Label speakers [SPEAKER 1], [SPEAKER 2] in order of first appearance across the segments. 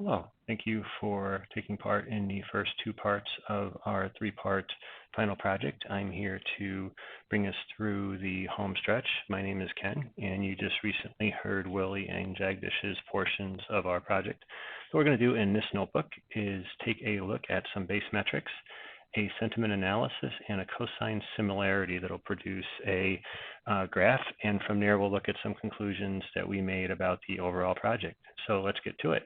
[SPEAKER 1] Hello. Thank you for taking part in the first two parts of our three-part final project. I'm here to bring us through the home stretch. My name is Ken, and you just recently heard Willie and Jagdish's portions of our project. So what we're going to do in this notebook is take a look at some base metrics, a sentiment analysis, and a cosine similarity that will produce a graph, and from there we'll look at some conclusions that we made about the overall project. So let's get to it.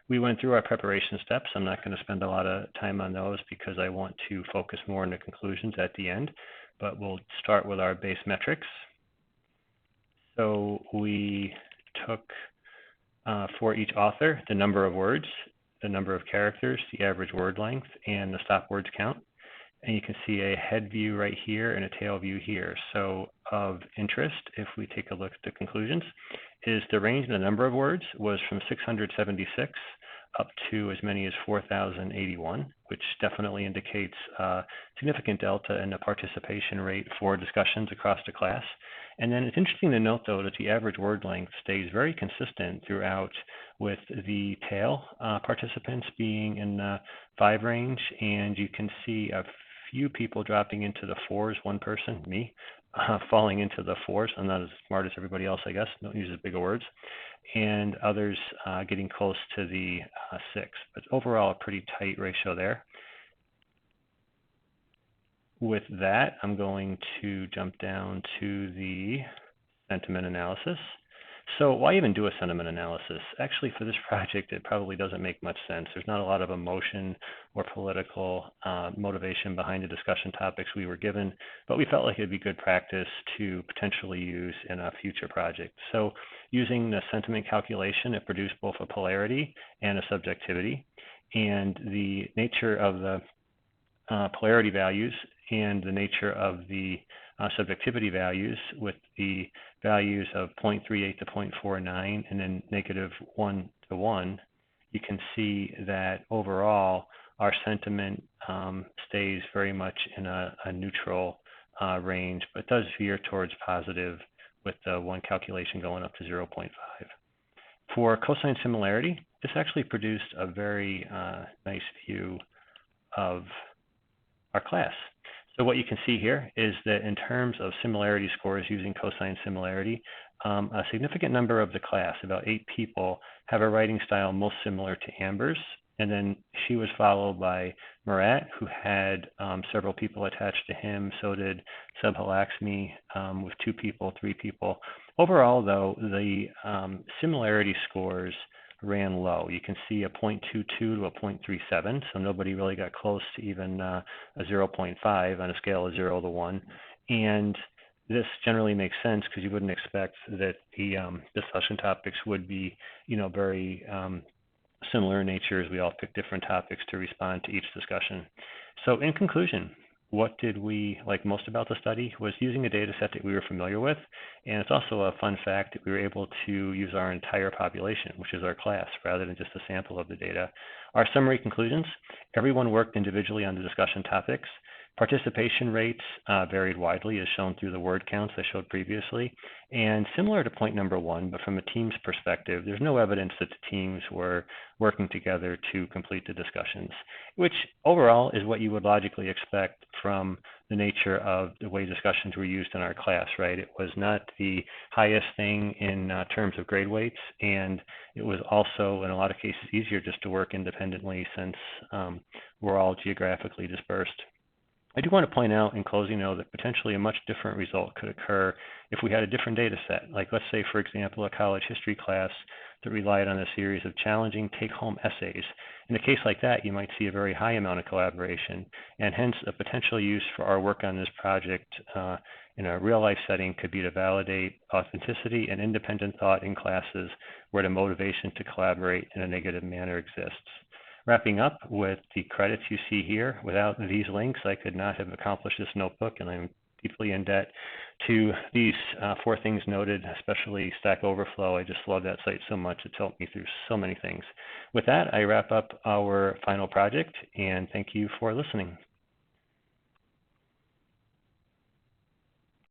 [SPEAKER 1] We went through our preparation steps. I'm not going to spend a lot of time on those because I want to focus more on the conclusions at the end, but we'll start with our base metrics. So we took for each author the number of words, the number of characters, the average word length, and the stop words count. And you can see a head view right here and a tail view here. So of interest, if we take a look at the conclusions, is the range in the number of words was from 676 up to as many as 4,081, which definitely indicates a significant delta in the participation rate for discussions across the class. And then it's interesting to note, though, that the average word length stays very consistent throughout, with the tail participants being in the 5 range, and you can see a few people dropping into the 4s, one person, me, falling into the 4s. I'm not as smart as everybody else, I guess, don't use as bigger words, and others getting close to the 6. But overall, a pretty tight ratio there. With that, I'm going to jump down to the sentiment analysis. So why even do a sentiment analysis? Actually, for this project, it probably doesn't make much sense. There's not a lot of emotion or political motivation behind the discussion topics we were given, but we felt like it'd be good practice to potentially use in a future project. So using the sentiment calculation, it produced both a polarity and a subjectivity, and the nature of the polarity values and the nature of the subjectivity values, with the values of 0.38 to 0.49 and then -1 to 1, you can see that overall our sentiment stays very much in a neutral range, but does veer towards positive with the one calculation going up to 0.5. For cosine similarity, this actually produced a very nice view of our class. So what you can see here is that in terms of similarity scores using cosine similarity, a significant number of the class, about 8 people, have a writing style most similar to Amber's. And then she was followed by Murat, who had several people attached to him. So did Subhalaxmi with 2 people, 3 people. Overall, though, the similarity scores ran low. You can see a 0.22 to a 0.37, so nobody really got close to even a 0.5 on a scale of 0 to 1. And this generally makes sense because you wouldn't expect that the discussion topics would be, very similar in nature, as we all pick different topics to respond to each discussion. So in conclusion, what did we like most about the study was using a data set that we were familiar with, and it's also a fun fact that we were able to use our entire population, which is our class, rather than just a sample of the data. Our summary conclusions: everyone worked individually on the discussion topics. Participation rates varied widely, as shown through the word counts I showed previously. And similar to point number 1, but from a team's perspective, there's no evidence that the teams were working together to complete the discussions, which overall is what you would logically expect from the nature of the way discussions were used in our class, right? It was not the highest thing in terms of grade weights, and it was also, in a lot of cases, easier just to work independently since we're all geographically dispersed. I do want to point out in closing, though, that potentially a much different result could occur if we had a different data set. Like, let's say, for example, a college history class that relied on a series of challenging take-home essays. In a case like that, you might see a very high amount of collaboration, and hence a potential use for our work on this project in a real-life setting could be to validate authenticity and independent thought in classes where the motivation to collaborate in a negative manner exists. Wrapping up with the credits you see here, without these links, I could not have accomplished this notebook, and I'm deeply in debt to these 4 things noted, especially Stack Overflow. I just love that site so much. It's helped me through so many things. With that, I wrap up our final project, and thank you for listening.